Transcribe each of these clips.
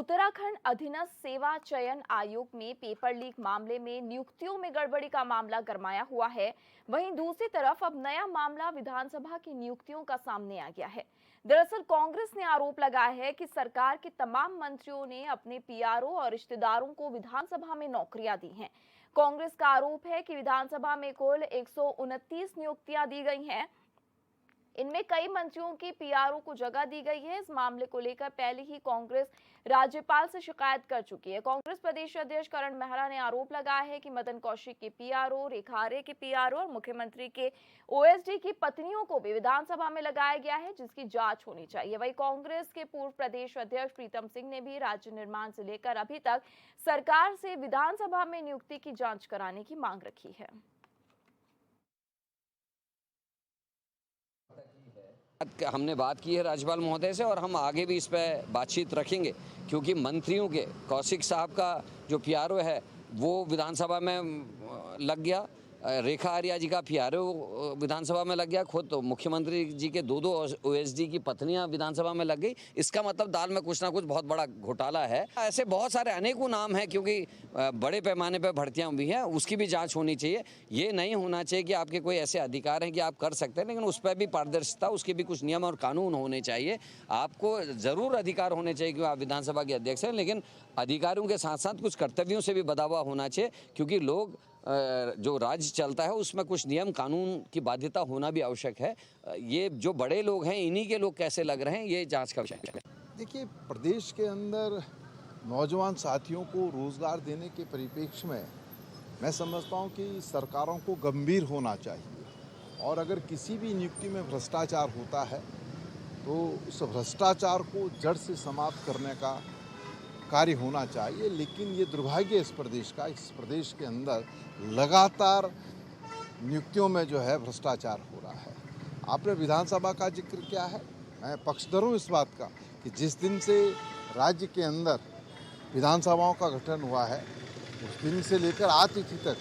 उत्तराखंड अधीनस्थ सेवा चयन आयोग में पेपर लीक मामले में नियुक्तियों में गड़बड़ी का मामला गरमाया हुआ है। वहीं दूसरी तरफ अब नया मामला विधानसभा की नियुक्तियों का सामने आ गया है। दरअसल कांग्रेस ने आरोप लगाया है कि सरकार के तमाम मंत्रियों ने अपने पीआरओ और रिश्तेदारों को विधानसभा में नौकरियां दी हैं। कांग्रेस का आरोप है कि विधानसभा में कुल 129 नियुक्तियां दी गई हैं। इनमें कई मंत्रियों की पीआरओ को जगह दी गई है। इस मामले को लेकर पहले ही कांग्रेस राज्यपाल से शिकायत कर चुकी है। कांग्रेस प्रदेश अध्यक्ष करण मेहरा ने आरोप लगाया है कि मदन कौशिक के पीआरओ, रेखा आर्य के पीआरओ और मुख्यमंत्री के ओएसडी की पत्नियों को भी विधानसभा में लगाया गया है, जिसकी जांच होनी चाहिए। वहीं कांग्रेस के पूर्व प्रदेश अध्यक्ष प्रीतम सिंह ने भी राज्य निर्माण से लेकर अभी तक सरकार से विधानसभा में नियुक्ति की जांच कराने की मांग रखी है। हमने बात की है राज्यपाल महोदय से और हम आगे भी इस पर बातचीत रखेंगे, क्योंकि मंत्रियों के कौशिक साहब का जो पीआरओ है वो विधानसभा में लग गया, रेखा आर्या जी का पीआरओ विधानसभा में लग गया, खुद तो मुख्यमंत्री जी के दो ओएसडी की पत्नियां विधानसभा में लग गई। इसका मतलब दाल में कुछ ना कुछ बहुत बड़ा घोटाला है। ऐसे बहुत सारे अनेकों नाम हैं, क्योंकि बड़े पैमाने पर भर्तियां हुई हैं, उसकी भी जांच होनी चाहिए। ये नहीं होना चाहिए कि आपके कोई ऐसे अधिकार हैं कि आप कर सकते हैं, लेकिन उस पर भी पारदर्शिता, उसके भी कुछ नियम और कानून होने चाहिए। आपको ज़रूर अधिकार होने चाहिए कि आप विधानसभा के अध्यक्ष हैं, लेकिन अधिकारियों के साथ साथ कुछ कर्तव्यों से भी बधा हुआ होना चाहिए, क्योंकि लोग जो राज्य चलता है उसमें कुछ नियम कानून की बाध्यता होना भी आवश्यक है। ये जो बड़े लोग हैं, इन्हीं के लोग कैसे लग रहे हैं, ये जांच का विषय है। देखिए, प्रदेश के अंदर नौजवान साथियों को रोजगार देने के परिप्रेक्ष्य में मैं समझता हूँ कि सरकारों को गंभीर होना चाहिए, और अगर किसी भी नियुक्ति में भ्रष्टाचार होता है तो उस भ्रष्टाचार को जड़ से समाप्त करने का कार्य होना चाहिए। लेकिन ये दुर्भाग्य इस प्रदेश के अंदर लगातार नियुक्तियों में जो है भ्रष्टाचार हो रहा है। आपने विधानसभा का जिक्र किया है, मैं पक्षधर हूँ इस बात का कि जिस दिन से राज्य के अंदर विधानसभाओं का गठन हुआ है उस दिन से लेकर आज तिथि तक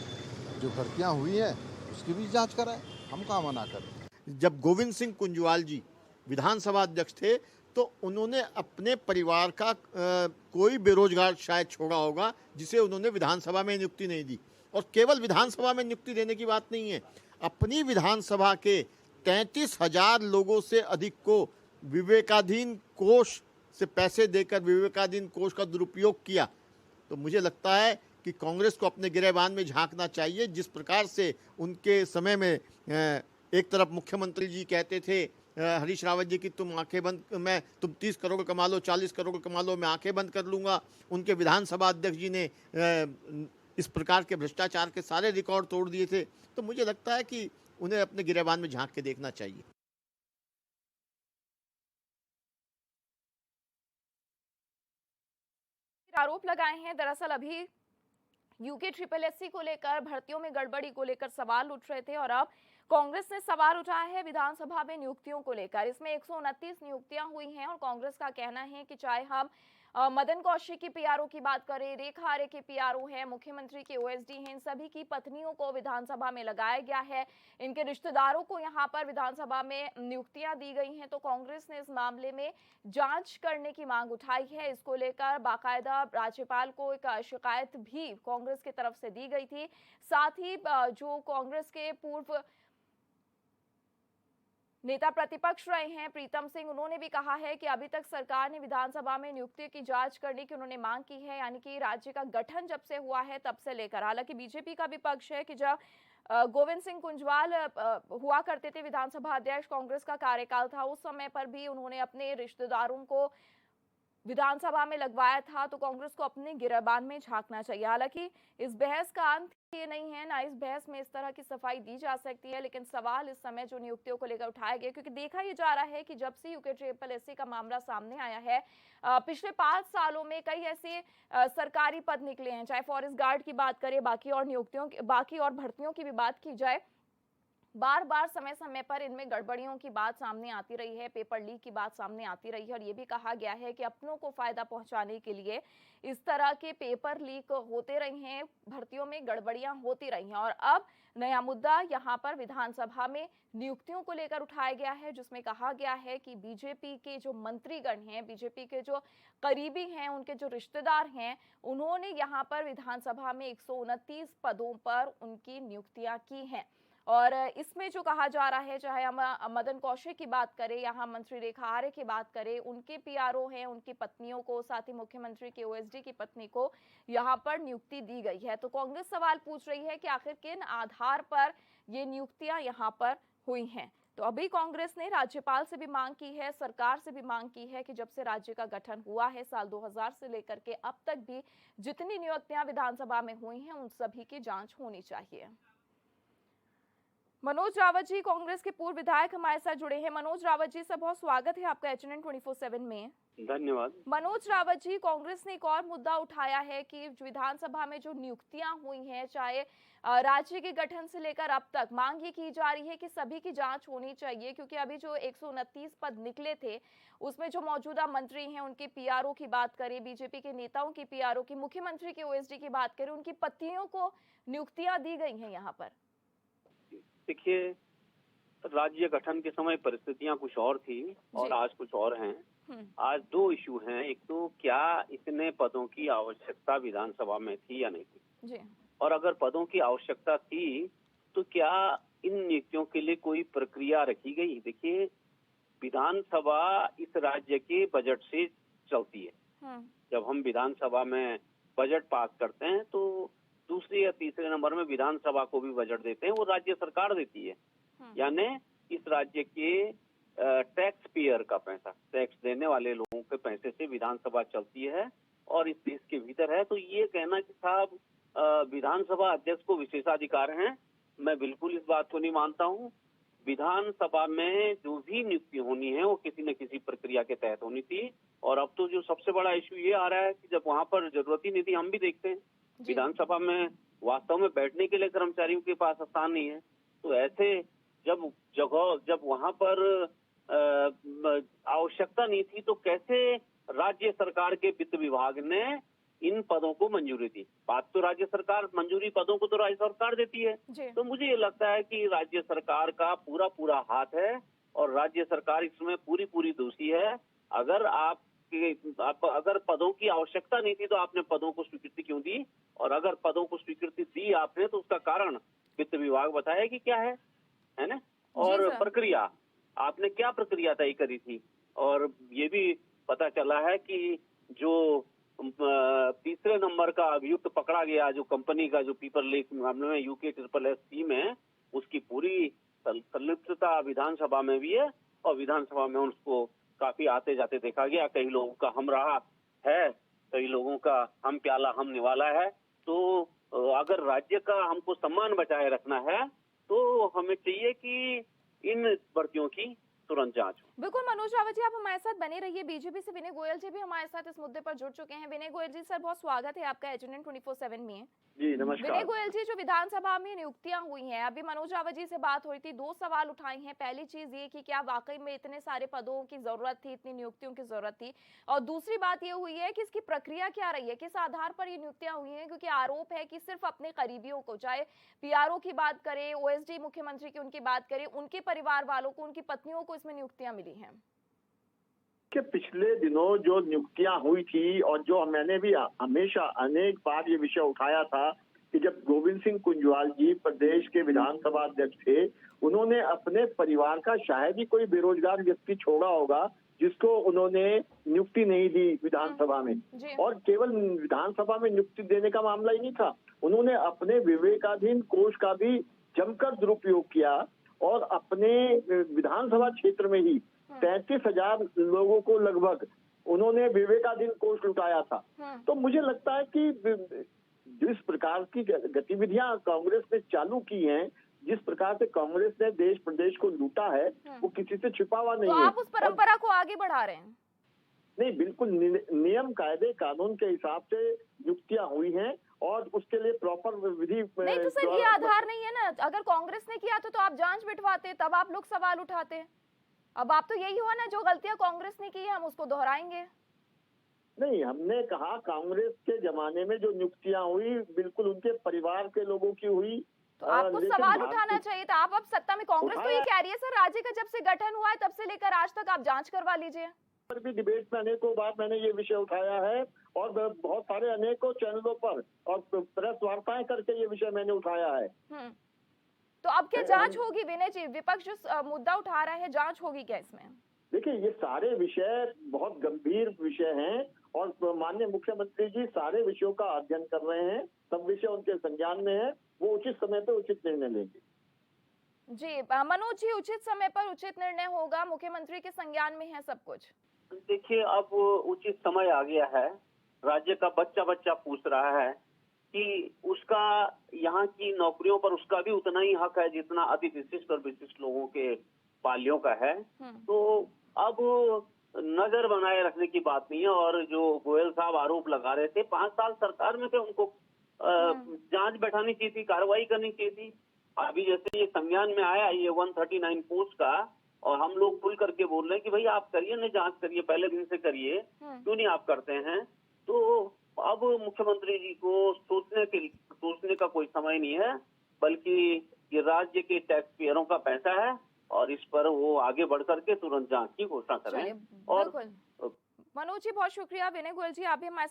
जो भर्तियाँ हुई हैं उसकी भी जांच कराएं, हम कहाँ मना करें। जब गोविंद सिंह कुंजवाल जी विधानसभा अध्यक्ष थे तो उन्होंने अपने परिवार का कोई बेरोजगार शायद छोड़ा होगा जिसे उन्होंने विधानसभा में नियुक्ति नहीं दी। और केवल विधानसभा में नियुक्ति देने की बात नहीं है, अपनी विधानसभा के 33,000 लोगों से अधिक को विवेकाधीन कोष से पैसे देकर विवेकाधीन कोष का दुरुपयोग किया। तो मुझे लगता है कि कांग्रेस को अपने गिरेबान में झांकना चाहिए। जिस प्रकार से उनके समय में एक तरफ मुख्यमंत्री जी कहते थे हरीश रावत जी की तुम आंखें बंद, मैं तुम 30 करोड़ कमा लो, 40 करोड़ कमा लो, मैं आंखें बंद कर लूँगा। उनके विधानसभा अध्यक्ष जी ने इस प्रकार के भ्रष्टाचार के सारे रिकॉर्ड तोड़ दिए थे। तो मुझे लगता है कि उन्हें अपने गिरेबान में झांक के देखना चाहिए। आरोप लगाए हैं। दरअसल अभी यूके ट्रिपल एससी को लेकर, भर्तियों में गड़बड़ी को लेकर सवाल उठ रहे थे और अब कांग्रेस ने सवाल उठाया है विधानसभा में नियुक्तियों को लेकर। इसमें 129 नियुक्तियां हुई हैं और कांग्रेस का कहना है कि चाहे हम मदन कौशिक की पीआरओ की बात करें, रेखा आर्य के पीआरओ हैं, मुख्यमंत्री के ओएसडी हैं, इन सभी की पत्नियों को विधानसभा में लगाया गया है। इनके रिश्तेदारों को यहां पर विधानसभा में नियुक्तियां दी गई हैं। तो कांग्रेस ने इस मामले में जांच करने की मांग उठाई है। इसको लेकर बाकायदा राज्यपाल को एक शिकायत भी कांग्रेस की तरफ से दी गई थी। साथ ही जो कांग्रेस के पूर्व नेता प्रतिपक्ष रहे हैं प्रीतम सिंह, उन्होंने भी कहा है कि अभी तक सरकार ने विधानसभा में नियुक्ति की जांच करने की उन्होंने मांग की है, यानी कि राज्य का गठन जब से हुआ है तब से लेकर। हालांकि बीजेपी का भी पक्ष है कि जब गोविंद सिंह कुंजवाल हुआ करते थे विधानसभा अध्यक्ष, कांग्रेस का कार्यकाल था, उस समय पर भी उन्होंने अपने रिश्तेदारों को विधानसभा में लगवाया था। तो कांग्रेस को अपने गिरेबान में झांकना चाहिए। हालांकि इस बहस का अंत ये नहीं है, ना इस बहस में इस तरह की सफाई दी जा सकती है, लेकिन सवाल इस समय जो नियुक्तियों को लेकर उठाया गया, क्योंकि देखा ये जा रहा है कि जब से यूके ट्रिपल एससी का मामला सामने आया है, पिछले 5 सालों में कई ऐसे सरकारी पद निकले हैं, चाहे फॉरेस्ट गार्ड की बात करें, बाकी और नियुक्तियों, बाकी और भर्तियों की भी बात की जाए, बार बार समय समय पर इनमें गड़बड़ियों की बात सामने आती रही है, पेपर लीक की बात सामने आती रही है और ये भी कहा गया है कि अपनों को फायदा पहुंचाने के लिए इस तरह के पेपर लीक होते रहे हैं, भर्तियों में गड़बड़ियां होती रही हैं। और अब नया मुद्दा यहां पर विधानसभा में नियुक्तियों को लेकर उठाया गया है, जिसमें कहा गया है कि बीजेपी के जो मंत्रीगण हैं, बीजेपी के जो करीबी हैं, उनके जो रिश्तेदार हैं, उन्होंने यहां पर विधानसभा में 129 पदों पर उनकी नियुक्तियां की हैं। और इसमें जो कहा जा रहा है, चाहे हम मदन कौशिक की बात करें, यहाँ मंत्री रेखा आर्य की बात करें, उनके पीआरओ हैं, उनकी पत्नियों को, साथ ही मुख्यमंत्री के ओएसडी की पत्नी को यहाँ पर नियुक्ति दी गई है। तो कांग्रेस सवाल पूछ रही है कि आखिर किन आधार पर ये नियुक्तियां यहाँ पर हुई हैं। तो अभी कांग्रेस ने राज्यपाल से भी मांग की है, सरकार से भी मांग की है कि जब से राज्य का गठन हुआ है साल 2000 से लेकर के अब तक भी जितनी नियुक्तियां विधानसभा में हुई हैं, उन सभी की जांच होनी चाहिए। मनोज रावत जी, कांग्रेस के पूर्व विधायक हमारे साथ जुड़े हैं। मनोज रावत जी, सब बहुत स्वागत है आपका HNN 24/7 में। धन्यवाद। मनोज रावत जी, कांग्रेस ने एक और मुद्दा उठाया है कि विधानसभा में जो नियुक्तियां हुई हैं, चाहे राज्य के गठन से लेकर अब तक, मांग ये की जा रही है कि सभी की जांच होनी चाहिए, क्योंकि अभी जो 129 पद निकले थे उसमें जो मौजूदा मंत्री हैं उनके पीआरओ की बात करें, बीजेपी के नेताओं की पीआरओ की, मुख्यमंत्री के ओएसडी की बात करें, उनकी पत्नियों को नियुक्तियां दी गई हैं यहाँ पर। देखिए, राज्य गठन के समय परिस्थितियां कुछ और थी और आज कुछ और हैं। आज दो इशू हैं। एक तो क्या इतने पदों की आवश्यकता विधानसभा में थी या नहीं थी जी। और अगर पदों की आवश्यकता थी तो क्या इन नियुक्तियों के लिए कोई प्रक्रिया रखी गई। देखिए, विधानसभा इस राज्य के बजट से चलती है। जब हम विधानसभा में बजट पास करते हैं तो दूसरे या तीसरे नंबर में विधानसभा को भी बजट देते हैं, वो राज्य सरकार देती है। यानी इस राज्य के टैक्स पेयर का पैसा, टैक्स देने वाले लोगों के पैसे से विधानसभा चलती है और इस देश के भीतर है। तो ये कहना कि साहब विधानसभा अध्यक्ष को विशेषाधिकार हैं, मैं बिल्कुल इस बात को नहीं मानता हूँ। विधानसभा में जो भी नियुक्ति होनी है वो किसी न किसी प्रक्रिया के तहत होनी थी। और अब तो जो सबसे बड़ा इशू ये आ रहा है कि जब वहाँ पर जरूरत ही नहीं थी, हम भी देखते हैं विधानसभा में वास्तव में बैठने के लिए कर्मचारियों के पास स्थान नहीं है। तो ऐसे जब वहां पर आवश्यकता नहीं थी तो कैसे राज्य सरकार के वित्त विभाग ने इन पदों को मंजूरी दी। बात तो राज्य सरकार, मंजूरी पदों को तो राज्य सरकार देती है। तो मुझे ये लगता है कि राज्य सरकार का पूरा हाथ है और राज्य सरकार इसमें पूरी दोषी है। अगर पदों की आवश्यकता नहीं थी तो आपने पदों को स्वीकृति क्यों दी, और अगर पदों को स्वीकृति दी आपने तो उसका कारण वित्त विभाग बताया कि क्या है ना। और प्रक्रिया, आपने क्या प्रक्रिया तय करी थी। और ये भी पता चला है कि जो तीसरे नंबर का अभियुक्त पकड़ा गया, जो कंपनी का जो पेपर लीक मामले में UK-SSS टीम है, उसकी पूरी संलिप्तता विधानसभा में भी है और विधानसभा में उसको काफी आते जाते देखा गया। कई लोगों का हम रहा है, कई लोगों का हम प्याला हम निवाला है। तो अगर राज्य का हमको सम्मान बचाए रखना है तो हमें चाहिए कि इन भर्तियों की तुरंत जांच। बिल्कुल मनोज रावत जी, आप हमारे साथ बने रहिए। बीजेपी से विनय गोयल जी भी हमारे साथ इस मुद्दे पर जुड़ चुके हैं। विनय गोयल जी, सर बहुत स्वागत है आपका HNN 24/7 में। जी नमस्कार। विनय गोयल जी, जो विधानसभा में नियुक्तियां हुई हैं, अभी मनोज रावत जी से बात हो रही थी, दो सवाल उठाए हैं। पहली चीज ये कि क्या वाकई में इतने सारे पदों की जरूरत थी, इतनी नियुक्तियों की जरूरत थी, और दूसरी बात ये हुई है कि इसकी प्रक्रिया क्या रही है, किस आधार पर ये नियुक्तियां हुई हैं, क्योंकि आरोप है कि सिर्फ अपने करीबियों को, चाहे पीआरओ की बात करें, ओएसडी मुख्यमंत्री की उनकी बात करें, उनके परिवार वालों को, उनकी पत्नियों को इसमें नियुक्तियां मिली हैं। कि पिछले दिनों जो नियुक्तियां हुई थी और जो मैंने भी हमेशा अनेक बार ये विषय उठाया था कि जब गोविंद सिंह कुंजवाल जी प्रदेश के विधानसभा अध्यक्ष थे, उन्होंने अपने परिवार का शायद ही कोई बेरोजगार व्यक्ति छोड़ा होगा जिसको उन्होंने नियुक्ति नहीं दी विधानसभा में। और केवल विधानसभा में नियुक्ति देने का मामला ही नहीं था, उन्होंने अपने विवेकाधीन कोष का भी जमकर दुरुपयोग किया और अपने विधानसभा क्षेत्र में ही 33,000 लोगों को लगभग उन्होंने विवेकाधीन कोष लुटाया था। तो मुझे लगता है कि जिस प्रकार की गतिविधियां कांग्रेस ने चालू की हैं, जिस प्रकार से कांग्रेस ने देश प्रदेश को लूटा है, वो किसी से छिपा हुआ नहीं है। तो आप उस परंपरा को आगे बढ़ा रहे हैं? नहीं, बिल्कुल नियम कायदे कानून के हिसाब से नियुक्तियां हुई हैं और उसके लिए प्रॉपर विधि नहीं तो सर ये आधार नहीं है ना, अगर कांग्रेस ने किया तो आप जांच बिठवाते, तब आप लोग सवाल उठाते। अब आप तो यही हुआ ना, जो गलतियां कांग्रेस ने की है हम उसको दोहराएंगे। नहीं, हमने कहा कांग्रेस के जमाने में जो नियुक्तियां हुई बिल्कुल उनके परिवार के लोगों की हुई। तो आपको लेकिन सवाल भारत उठाना की- चाहिए था। आप अब सत्ता में, कांग्रेस तो ये उठाया। कह रही है सर राज्य का जब से गठन हुआ है तब से लेकर आज तक आप जांच करवा लीजिए। पर भी डिबेट में अनेकों बार मैंने ये विषय उठाया है और बहुत सारे अनेकों चैनलों पर और प्रेस वार्ताएं करके ये विषय मैंने उठाया है। तो अब क्या जांच होगी विनय जी? विपक्ष जो मुद्दा उठा रहा है, जांच होगी क्या इसमें? देखिए, ये सारे विषय बहुत गंभीर विषय हैं और माननीय मुख्यमंत्री जी सारे विषयों का अध्ययन कर रहे हैं। सब विषय उनके संज्ञान में है, वो उचित समय पे उचित निर्णय लेंगे। जी मनोज जी, उचित समय पर उचित निर्णय होगा, मुख्यमंत्री के संज्ञान में है सब कुछ। देखिए, अब उचित समय आ गया है। राज्य का बच्चा बच्चा पूछ रहा है कि उसका यहाँ की नौकरियों पर उसका भी उतना ही हक है जितना अति विशिष्ट और विशिष्ट लोगों के पालियों का है। तो अब नजर बनाए रखने की बात नहीं है। और जो गोयल साहब आरोप लगा रहे थे, 5 साल सरकार में थे, उनको जांच बैठानी चाहिए थी, कार्रवाई करनी चाहिए थी। अभी जैसे ये संज्ञान में आया ये 139 पोस्ट का, और हम लोग खुल करके बोल रहे हैं कि भाई आप करिए ना, जांच करिए, पहले दिन से करिए, क्यों नहीं आप करते हैं? तो अब मुख्यमंत्री जी को सोचने का कोई समय नहीं है, बल्कि ये राज्य के टैक्स पेयरों का पैसा है और इस पर वो आगे बढ़ करके तुरंत जांच की घोषणा करें। और बिल्कुल मनोज जी बहुत शुक्रिया। विनय गोयल जी आप भी हमारे